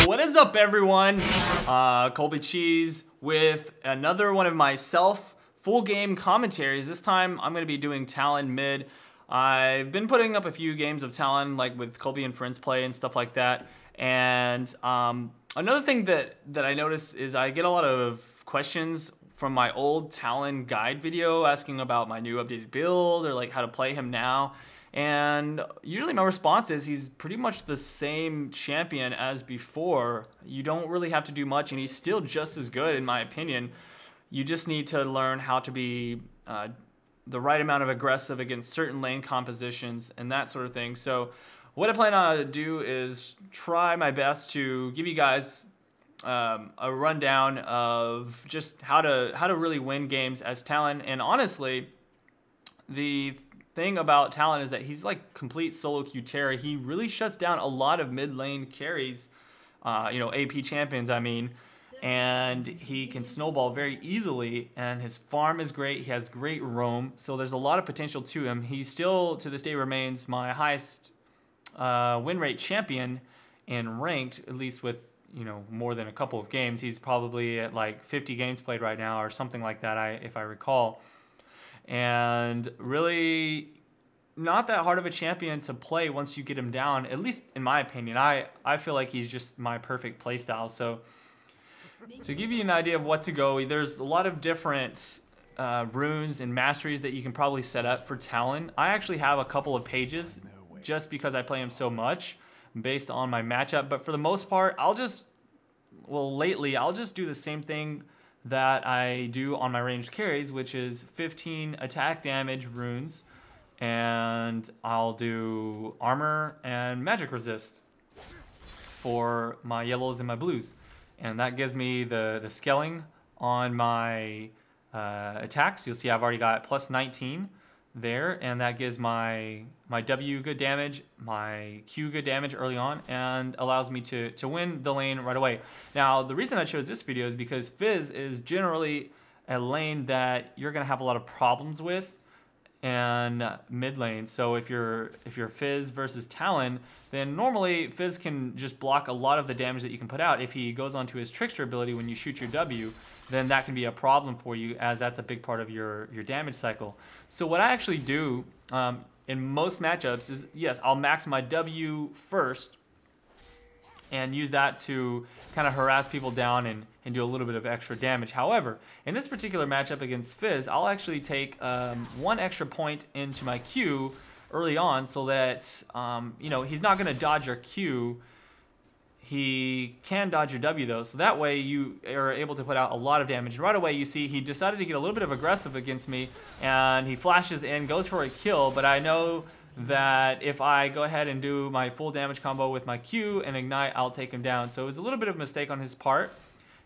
What is up, everyone? Colby Cheese with another one of my full game commentaries. This time I'm going to be doing Talon mid. I've been putting up a few games of Talon, like with Colby and friends play and stuff like that. And another thing that I noticed is I get a lot of questions from my old Talon guide video asking about my new updated build or like how to play him now. And usually my response is he's pretty much the same champion as before. You don't really have to do much and he's still just as good in my opinion. You just need to learn how to be the right amount of aggressive against certain lane compositions and that sort of thing. So what I plan to do is try my best to give you guys a rundown of just how to really win games as Talon. And honestly, the thing about Talon is that he's like complete solo Q terror. He really shuts down a lot of mid lane carries, AP champions I mean, and he can snowball very easily, and his farm is great. He has great roam, so there's a lot of potential to him. He still to this day remains my highest win rate champion in ranked, at least with more than a couple of games. He's probably at like 50 games played right now or something like that, if I recall. And really not that hard of a champion to play once you get him down, at least in my opinion. I feel like he's just my perfect playstyle. So to give you an idea of what to go, there's a lot of different runes and masteries that you can probably set up for Talon. I actually have a couple of pages just because I play him so much based on my matchup. But for the most part, lately I'll just do the same thing that I do on my ranged carries, which is 15 attack damage runes, and I'll do armor and magic resist for my yellows and my blues, and that gives me the scaling on my attacks. You'll see I've already got plus 19 there, and that gives my W good damage, my Q good damage early on, and allows me to win the lane right away. Now, the reason I chose this video is because Fizz is generally a lane that you're gonna have a lot of problems with in mid lane. So if you're Fizz versus Talon, then normally Fizz can just block a lot of the damage that you can put out. If he goes onto his trickster ability when you shoot your W, then that can be a problem for you, as that's a big part of your damage cycle. So what I actually do in most matchups is, yes, I'll max my W first and use that to kind of harass people down and do a little bit of extra damage. However, in this particular matchup against Fizz, I'll actually take 1 extra point into my Q early on so that he's not going to dodge your Q. He can dodge your W though, so that way you are able to put out a lot of damage. Right away you see he decided to get a little bit of aggressive against me, and he flashes in, goes for a kill, but I know that if I go ahead and do my full damage combo with my Q and ignite, I'll take him down. So it was a little bit of a mistake on his part,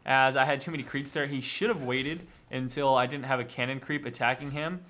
as I had too many creeps there. He should have waited until I didn't have a cannon creep attacking him,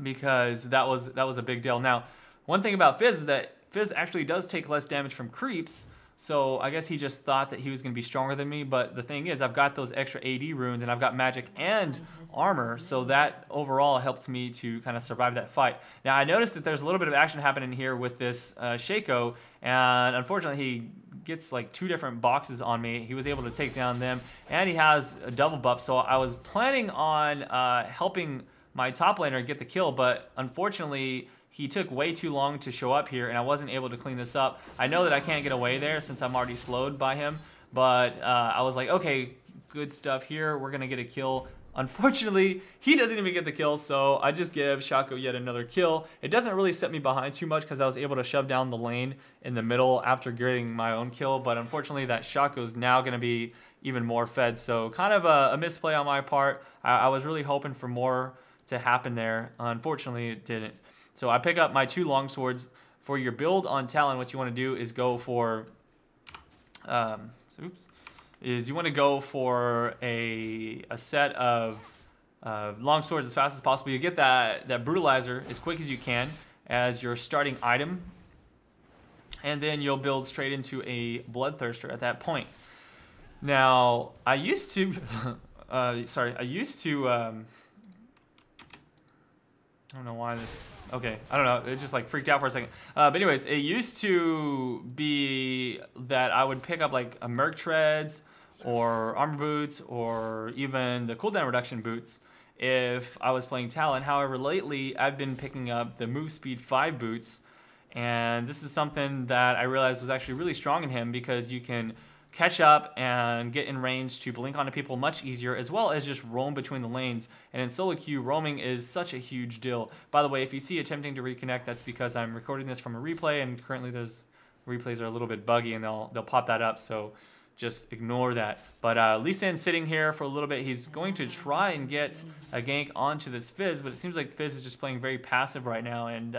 because that was a big deal. Now, one thing about Fizz is that Fizz actually does take less damage from creeps, so I guess he just thought that he was going to be stronger than me. But the thing is, I've got those extra AD runes, and I've got magic and armor, so that overall helps me to kind of survive that fight. Now, I noticed that there's a little bit of action happening here with this Shaco, and unfortunately he gets like 2 different boxes on me. He was able to take down them, and he has a double buff, so I was planning on helping my top laner get the kill, but unfortunately he took way too long to show up here, and I wasn't able to clean this up. I know that I can't get away there since I'm already slowed by him, but I was like, okay, good stuff here. We're going to get a kill. Unfortunately, he doesn't even get the kill, so I just give Shaco yet another kill. It doesn't really set me behind too much because I was able to shove down the lane in the middle after getting my own kill, but unfortunately that Shaco's now going to be even more fed, so kind of a misplay on my part. I was really hoping for more to happen there. Unfortunately, it didn't. So I pick up my 2 longswords. For your build on Talon, what you want to do is go for, you want to go for a set of longswords as fast as possible. You get that brutalizer as quick as you can as your starting item, and then you'll build straight into a bloodthirster at that point. Now, I used to, I don't know why this... Okay, I don't know. It just like freaked out for a second. But anyways, it used to be that I would pick up like a Merc Treads or Armor Boots or even the cooldown reduction boots if I was playing Talon. However, lately I've been picking up the Move Speed 5 boots. And this is something that I realized was actually really strong in him because you can catch up and get in range to blink onto people much easier, as well as just roam between the lanes. And in solo queue, roaming is such a huge deal. By the way, if you see attempting to reconnect, that's because I'm recording this from a replay, and currently those replays are a little bit buggy, and they'll pop that up, so just ignore that. But Lee Sin's sitting here for a little bit. He's going to try and get a gank onto this Fizz, but it seems like Fizz is just playing very passive right now, and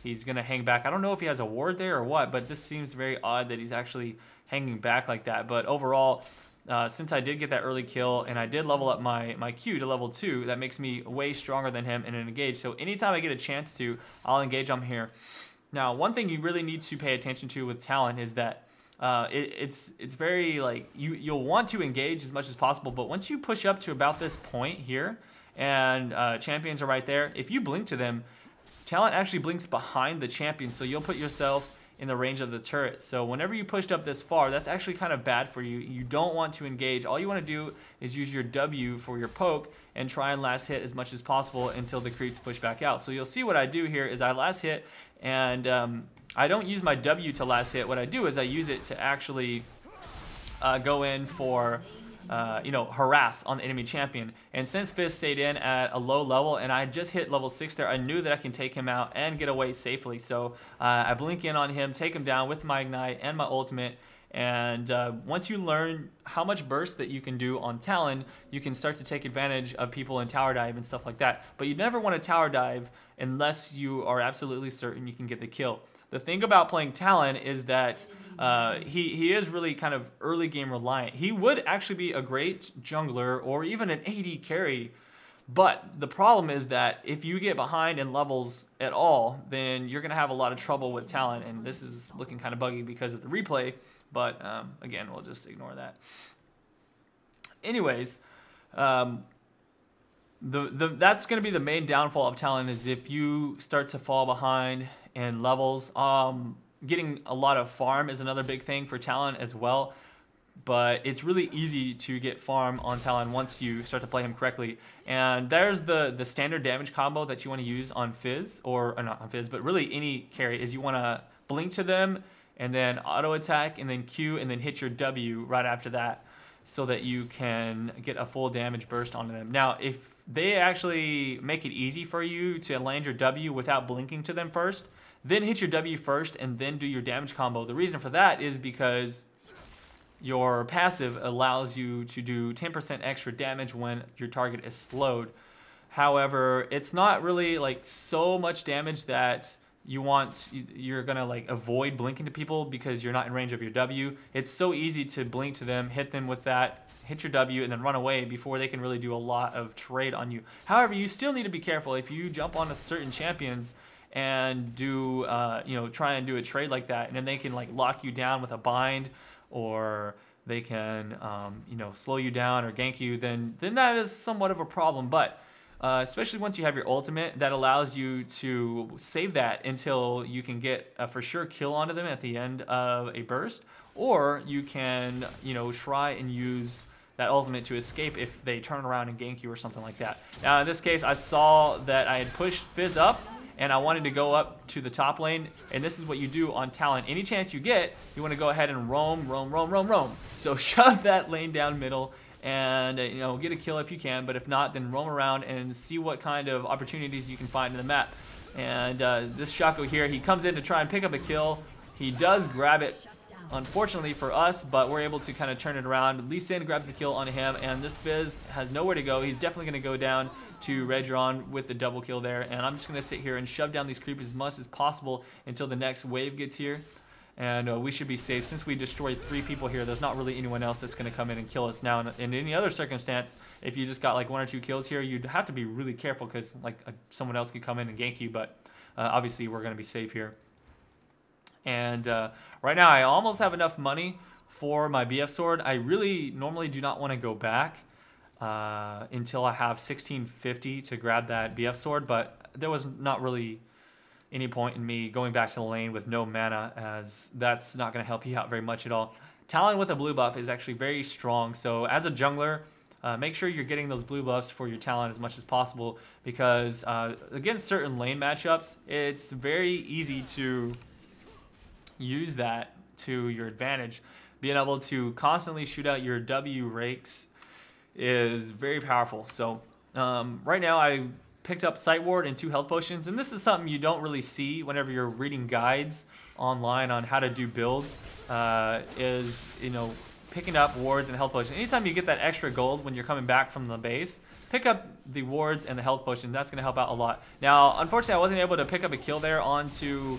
he's going to hang back. I don't know if he has a ward there or what, but this seems very odd that he's actually hanging back like that. But overall, since I did get that early kill and I did level up my Q to level 2, that makes me way stronger than him in an engage. So anytime I get a chance to, I'll engage him here. Now, one thing you really need to pay attention to with Talon is that it's very like you'll want to engage as much as possible, but once you push up to about this point here and champions are right there, if you blink to them, Talon actually blinks behind the champion, so you'll put yourself in the range of the turret. So whenever you pushed up this far, that's actually kind of bad for you. You don't want to engage. All you want to do is use your W for your poke and try and last hit as much as possible until the creeps push back out. So you'll see what I do here is I last hit, and I don't use my W to last hit. What I do is I use it to actually go in for harass on the enemy champion. And since Fizz stayed in at a low level and I just hit level 6 there, I knew that I can take him out and get away safely. So I blink in on him, take him down with my ignite and my ultimate. And once you learn how much burst that you can do on Talon, you can start to take advantage of people in tower dive and stuff like that. But you never want to tower dive unless you are absolutely certain you can get the kill. The thing about playing Talon is that he is really kind of early game reliant. He would actually be a great jungler or even an AD carry, but the problem is that if you get behind in levels at all, then you're going to have a lot of trouble with Talon, and this is looking kind of buggy because of the replay, but again, we'll just ignore that. Anyways, that's going to be the main downfall of Talon is if you start to fall behind in levels. Getting a lot of farm is another big thing for Talon as well, but it's really easy to get farm on Talon once you start to play him correctly. And there's the standard damage combo that you want to use on Fizz, or not on Fizz, but really any carry, is you want to blink to them and then auto attack and then Q and then hit your W right after that, so that you can get a full damage burst onto them. Now, if they actually make it easy for you to land your W without blinking to them first, then hit your W first and then do your damage combo. The reason for that is because your passive allows you to do 10% extra damage when your target is slowed. However, it's not really like so much damage that you're gonna like avoid blinking to people because you're not in range of your W. It's so easy to blink to them, hit them with that, hit your W, and then run away before they can really do a lot of trade on you. However, you still need to be careful if you jump onto certain champions and do try and do a trade like that, and then they can like lock you down with a bind, or they can slow you down or gank you, then that is somewhat of a problem. But especially once you have your ultimate, that allows you to save that until you can get a for sure kill onto them at the end of a burst, or you can try and use that ultimate to escape if they turn around and gank you or something like that. Now in this case, I saw that I had pushed Fizz up and I wanted to go up to the top lane, and this is what you do on Talon. Any chance you get, you want to go ahead and roam. So shove that lane down middle and get a kill if you can, but if not, then roam around and see what kind of opportunities you can find in the map. And this Shaco here, he comes in to try and pick up a kill. He does grab it, unfortunately for us, but we're able to kind of turn it around. Lee Sin grabs the kill on him, and this Fizz has nowhere to go. He's definitely going to go down to Redron with the double kill there, and I'm just going to sit here and shove down these creeps as much as possible until the next wave gets here, and we should be safe. Since we destroyed 3 people here, there's not really anyone else that's going to come in and kill us. Now, in any other circumstance, if you just got like 1 or 2 kills here, you'd have to be really careful because like someone else could come in and gank you, but obviously we're going to be safe here. And right now I almost have enough money for my BF sword. I really normally do not want to go back until I have 1650 to grab that BF sword, but there was not really any point in me going back to the lane with no mana, as that's not going to help you out very much at all. Talon with a blue buff is actually very strong, so as a jungler, make sure you're getting those blue buffs for your Talon as much as possible, because against certain lane matchups, it's very easy to use that to your advantage. Being able to constantly shoot out your W rakes is very powerful. So right now I picked up Sight Ward and 2 health potions, and this is something you don't really see whenever you're reading guides online on how to do builds, is, you know, picking up wards and health potions. Anytime you get that extra gold when you're coming back from the base, pick up the wards and the health potion. That's going to help out a lot. Now, unfortunately, I wasn't able to pick up a kill there onto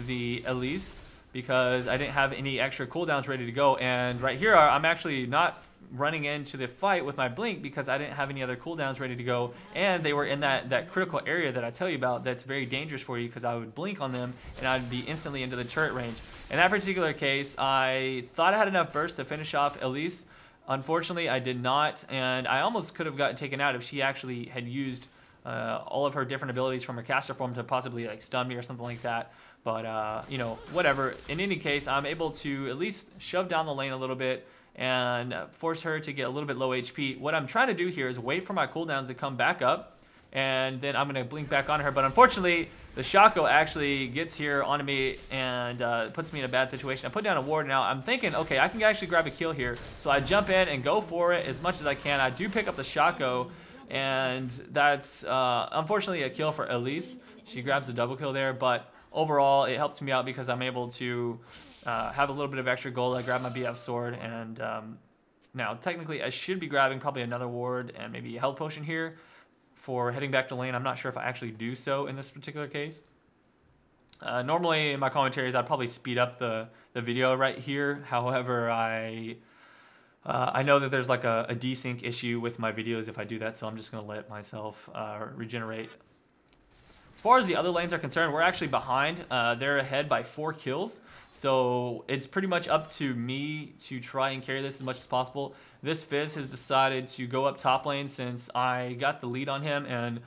the Elise because I didn't have any extra cooldowns ready to go. And right here, I'm actually not running into the fight with my blink because I didn't have any other cooldowns ready to go, and they were in that critical area that I tell you about that's very dangerous for you, because I would blink on them and I'd be instantly into the turret range. In that particular case, I thought I had enough burst to finish off Elise. Unfortunately, I did not, and I almost could have gotten taken out if she actually had used all of her different abilities from her caster form to possibly like stun me or something like that. But you know, whatever. In any case, I'm able to at least shove down the lane a little bit and force her to get a little bit low HP. What I'm trying to do here is wait for my cooldowns to come back up, and then I'm going to blink back on her. But unfortunately, the Shaco actually gets here onto me and puts me in a bad situation. I put down a ward now. I'm thinking, okay, I can actually grab a kill here. So I jump in and go for it as much as I can. I do pick up the Shaco, and that's unfortunately a kill for Elise. She grabs the double kill there, but overall it helps me out because I'm able to have a little bit of extra gold. I grab my BF sword, and now technically I should be grabbing probably another ward and maybe a health potion here for heading back to lane. I'm not sure if I actually do so in this particular case. Normally in my commentaries I'd probably speed up the video right here. However, I know that there's like a desync issue with my videos if I do that, so I'm just going to let myself regenerate. As far as the other lanes are concerned, we're actually behind. They're ahead by 4 kills. So it's pretty much up to me to try and carry this as much as possible. This Fizz has decided to go up top lane since I got the lead on him. And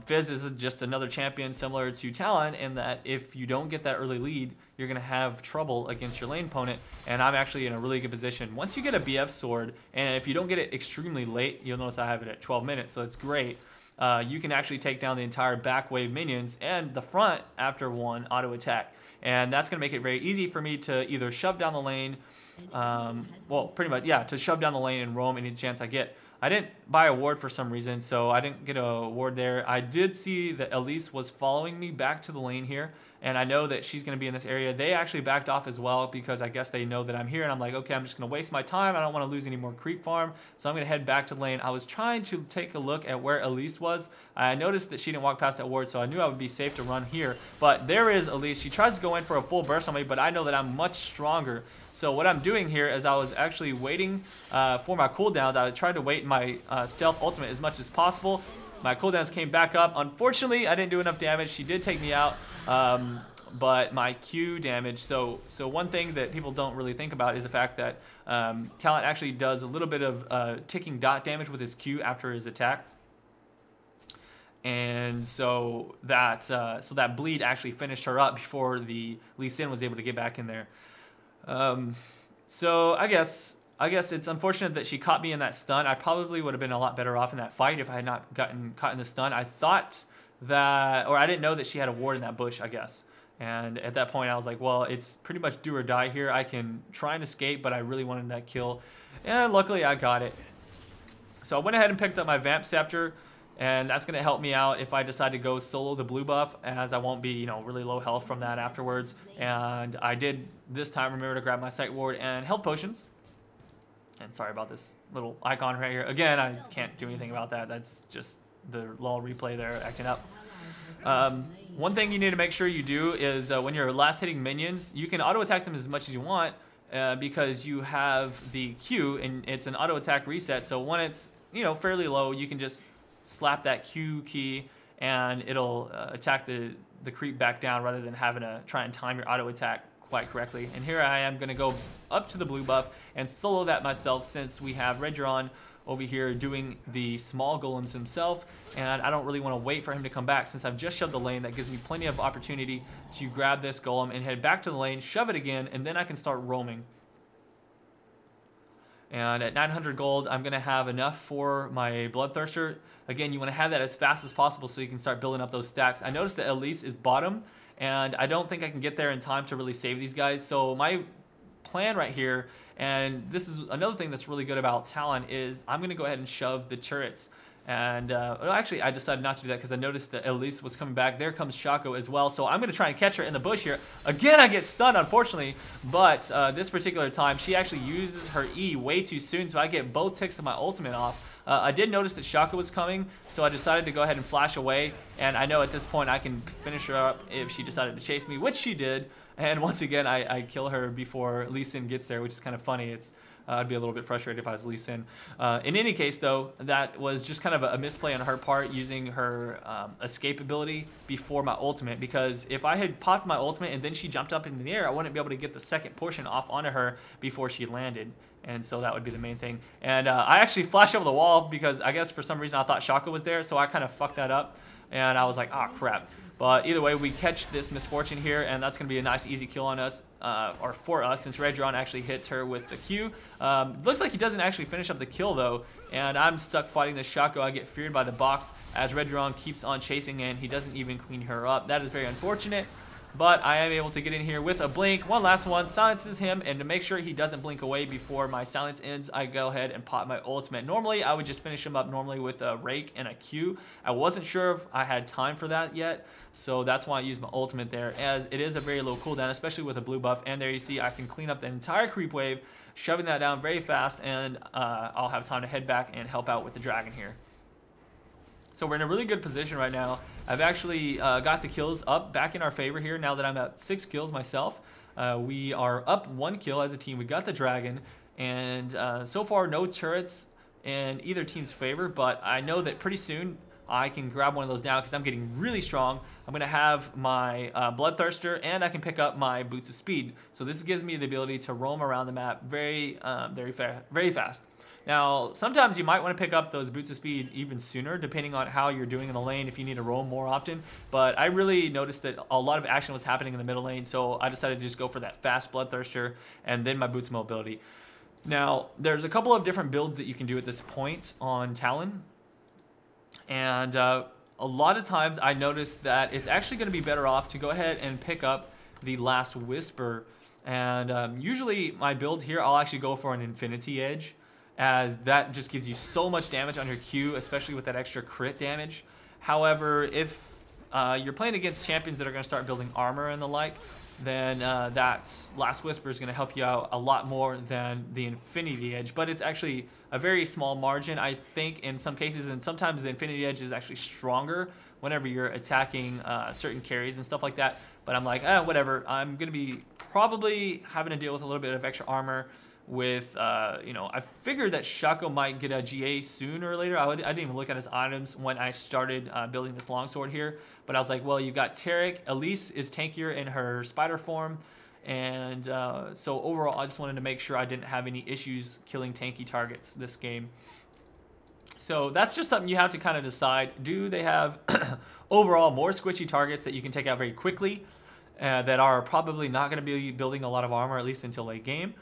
Fizz is just another champion similar to Talon, in that if you don't get that early lead, you're going to have trouble against your lane opponent. And I'm actually in a really good position. Once you get a BF sword, and if you don't get it extremely late, you'll notice I have it at 12 minutes, so it's great. You can actually take down the entire back wave minions and the front after one auto attack. And that's going to make it very easy for me to either shove down the lane, well, pretty much, yeah, to shove down the lane and roam any chance I get. I didn't buy a ward for some reason, so I didn't get a ward there. I did see that Elise was following me back to the lane here, and I know that she's going to be in this area. They actually backed off as well because I guess they know that I'm here, and I'm like, okay, I'm just going to waste my time. I don't want to lose any more creep farm, so I'm going to head back to the lane. I was trying to take a look at where Elise was. I noticed that she didn't walk past that ward, so I knew I would be safe to run here. But there is Elise. She tries to go in for a full burst on me, but I know that I'm much stronger. So what I'm doing here is I was actually waiting for my cooldowns. I tried to wait my stealth ultimate as much as possible. My cooldowns came back up. Unfortunately, I didn't do enough damage. She did take me out, but my Q damage. So one thing that people don't really think about is the fact that Talon actually does a little bit of ticking dot damage with his Q after his attack. And so that bleed actually finished her up before the Lee Sin was able to get back in there. So I guess it's unfortunate that she caught me in that stun. I probably would have been a lot better off in that fight if I had not gotten caught in the stun. I thought that, or I didn't know that she had a ward in that bush, I guess. And at that point I was like, well, it's pretty much do or die here. I can try and escape, but I really wanted that kill. And luckily I got it. So I went ahead and picked up my Vamp Scepter, and that's going to help me out if I decide to go solo the blue buff, as I won't be, you know, really low health from that afterwards. And I did this time remember to grab my Sight Ward and health potions. And sorry about this little icon right here. Again, I can't do anything about that. That's just the LOL replay there acting up. One thing you need to make sure you do is when you're last hitting minions, you can auto attack them as much as you want because you have the Q and it's an auto attack reset. So when it's, you know, fairly low, you can just slap that Q key and it'll attack the creep back down rather than having to try and time your auto attack quite correctly. And here I am going to go up to the blue buff and solo that myself, since we have Regeron over here doing the small golems himself, and I don't really want to wait for him to come back since I've just shoved the lane. That gives me plenty of opportunity to grab this golem and head back to the lane, shove it again, and then I can start roaming. And at 900 gold, I'm going to have enough for my Bloodthirster. Again, you want to have that as fast as possible so you can start building up those stacks. I noticed that Elise is bottom, and I don't think I can get there in time to really save these guys. So my plan right here, and this is another thing that's really good about Talon, is I'm going to go ahead and shove the turrets. And well, actually, I decided not to do that because I noticed that Elise was coming back. There comes Shaco as well. So I'm going to try and catch her in the bush here. Again, I get stunned, unfortunately. But this particular time, she actually uses her E way too soon. So I get both ticks of my ultimate off. I did notice that Shaco was coming, so I decided to go ahead and flash away. And I know at this point I can finish her up if she decided to chase me, which she did. And once again, I kill her before Lee Sin gets there, which is kind of funny. I'd be a little bit frustrated if I was Lee Sin. In any case, though, that was just kind of a misplay on her part using her escape ability before my ultimate, because if I had popped my ultimate and then she jumped up in the air, I wouldn't be able to get the second portion off onto her before she landed. And so that would be the main thing. And I actually flashed over the wall because I guess for some reason I thought Shaco was there, so I kind of fucked that up. And I was like, ah, crap. But either way, we catch this misfortune here, and that's going to be a nice, easy kill on us, or for us, since Redron actually hits her with the Q. Looks like he doesn't actually finish up the kill, though, and I'm stuck fighting this Shaco. I get feared by the box as Redron keeps on chasing, and he doesn't even clean her up. That is very unfortunate. But I am able to get in here with a blink. One last one silences him, and to make sure he doesn't blink away before my silence ends, I go ahead and pop my ultimate. Normally, I would just finish him up normally with a rake and a Q. I wasn't sure if I had time for that yet, so that's why I used my ultimate there, as it is a very low cooldown, especially with a blue buff. And there you see I can clean up the entire creep wave, shoving that down very fast, and I'll have time to head back and help out with the dragon here. So we're in a really good position right now. I've actually got the kills up back in our favor here now that I'm at 6 kills myself. We are up 1 kill as a team. We got the dragon, and so far no turrets in either team's favor, but I know that pretty soon I can grab one of those down because I'm getting really strong. I'm going to have my Bloodthirster, and I can pick up my Boots of Speed. So this gives me the ability to roam around the map very fast. Now, sometimes you might want to pick up those Boots of Speed even sooner, depending on how you're doing in the lane, if you need to roam more often. But I really noticed that a lot of action was happening in the middle lane, so I decided to just go for that fast Bloodthirster and then my Boots of Mobility. Now, there's a couple of different builds that you can do at this point on Talon. And a lot of times I noticed that it's actually going to be better off to go ahead and pick up the Last Whisper. And usually my build here, I'll actually go for an Infinity Edge, as that just gives you so much damage on your Q, especially with that extra crit damage. However, if you're playing against champions that are going to start building armor and the like, then that Last Whisper is going to help you out a lot more than the Infinity Edge. But it's actually a very small margin, I think, in some cases, and sometimes the Infinity Edge is actually stronger whenever you're attacking certain carries and stuff like that. But I'm like, whatever. I'm going to be probably having to deal with a little bit of extra armor with, you know, I figured that Shaco might get a GA sooner or later. I didn't even look at his items when I started building this longsword here. But I was like, well, you got Tarek. Elise is tankier in her spider form. And so overall, I just wanted to make sure I didn't have any issues killing tanky targets this game. So that's just something you have to kind of decide. Do they have overall more squishy targets that you can take out very quickly that are probably not going to be building a lot of armor, at least until late game?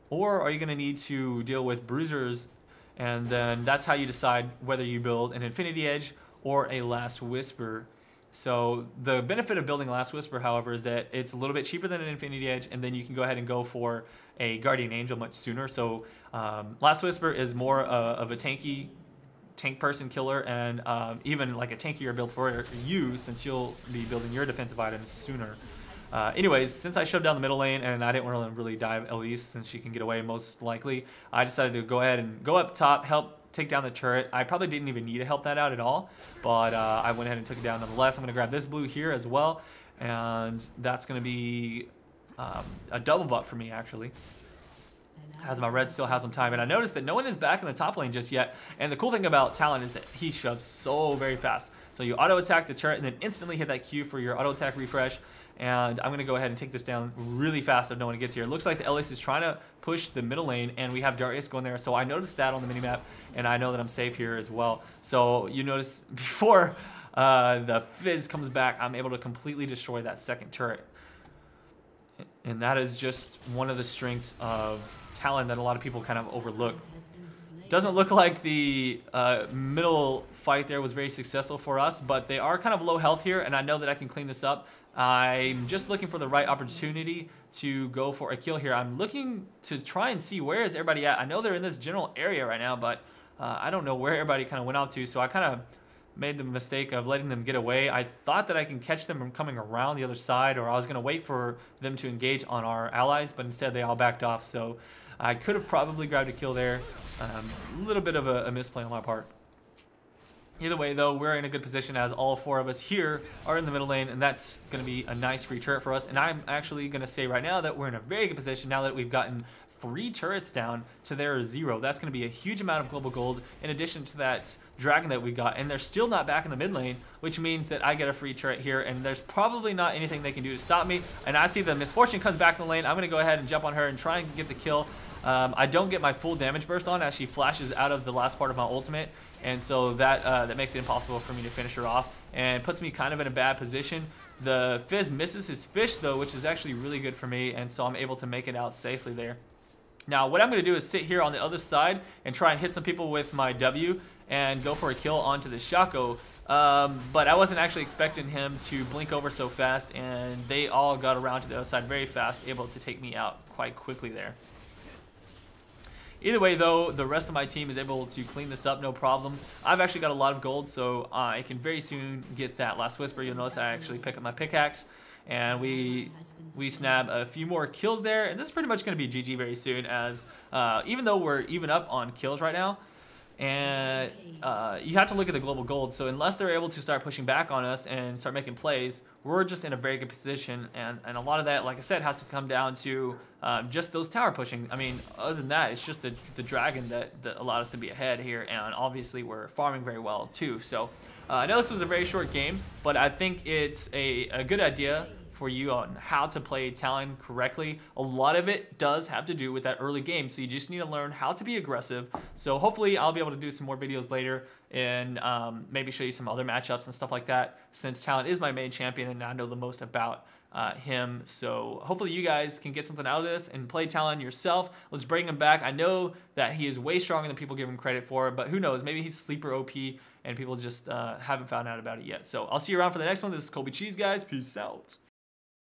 Or are you going to need to deal with bruisers, and then that's how you decide whether you build an Infinity Edge or a Last Whisper. So the benefit of building a Last Whisper, however, is that it's a little bit cheaper than an Infinity Edge, and then you can go ahead and go for a Guardian Angel much sooner. So Last Whisper is more of a tank person killer, and even like a tankier build for you, since you'll be building your defensive items sooner. Anyways, since I shoved down the middle lane and I didn't really dive Elise since she can get away most likely, I decided to go ahead and go up top, help take down the turret. I probably didn't even need to help that out at all, but I went ahead and took it down nonetheless. I'm going to grab this blue here as well, and that's going to be a double buff for me, actually. as my red still has some time. And I noticed that no one is back in the top lane just yet. And the cool thing about Talon is that he shoves so very fast. So you auto attack the turret and then instantly hit that Q for your auto attack refresh. And I'm going to go ahead and take this down really fast if no one gets here. It looks like the Elise is trying to push the middle lane, and we have Darius going there. So I noticed that on the minimap, and I know that I'm safe here as well. So you notice before the Fizz comes back, I'm able to completely destroy that second turret. And that is just one of the strengths of Talon that a lot of people kind of overlook. Doesn't look like the middle fight there was very successful for us, but they are kind of low health here, and I know that I can clean this up. I'm just looking for the right opportunity to go for a kill here. I'm looking to try and see where is everybody at. I know they're in this general area right now, but I don't know where everybody kind of went out to, so I kind of made the mistake of letting them get away. I thought that I can catch them from coming around the other side, or I was going to wait for them to engage on our allies, but instead they all backed off, so I could have probably grabbed a kill there. A little bit of a misplay on my part. Either way, though, we're in a good position as all four of us here are in the middle lane, and that's going to be a nice free turret for us. And I'm actually going to say right now that we're in a very good position now that we've gotten 3 turrets down to their 0. That's going to be a huge amount of global gold in addition to that dragon that we got. And they're still not back in the mid lane, which means that I get a free turret here, and there's probably not anything they can do to stop me. And I see the Misfortune comes back in the lane. I'm going to go ahead and jump on her and try and get the kill. I don't get my full damage burst on as she flashes out of the last part of my ultimate, and so that makes it impossible for me to finish her off and puts me kind of in a bad position. The Fizz misses his fish though, which is actually really good for me, and so I'm able to make it out safely there. Now what I'm going to do is sit here on the other side and try and hit some people with my W and go for a kill onto the Shaco. But I wasn't actually expecting him to blink over so fast, and they all got around to the other side very fast, able to take me out quite quickly there. Either way, though, the rest of my team is able to clean this up, no problem. I've actually got a lot of gold, so I can very soon get that last whisper. You'll notice I actually pick up my pickaxe, and we snap a few more kills there. And this is pretty much going to be GG very soon, as even though we're even up on kills right now, and you have to look at the global gold. So unless they're able to start pushing back on us and start making plays, we're just in a very good position. And a lot of that, like I said, has to come down to just those tower pushing. I mean, other than that, it's just the dragon that allowed us to be ahead here. And obviously, we're farming very well, too. So I know this was a very short game, but I think it's a good idea for you on how to play Talon correctly. A lot of it does have to do with that early game, so you just need to learn how to be aggressive. So hopefully I'll be able to do some more videos later and maybe show you some other matchups and stuff like that, since Talon is my main champion and I know the most about him. So hopefully you guys can get something out of this and play Talon yourself. Let's bring him back. I know that he is way stronger than people give him credit for, but who knows, maybe he's sleeper OP and people just haven't found out about it yet. So I'll see you around for the next one. This is Colby Cheese, guys. Peace out.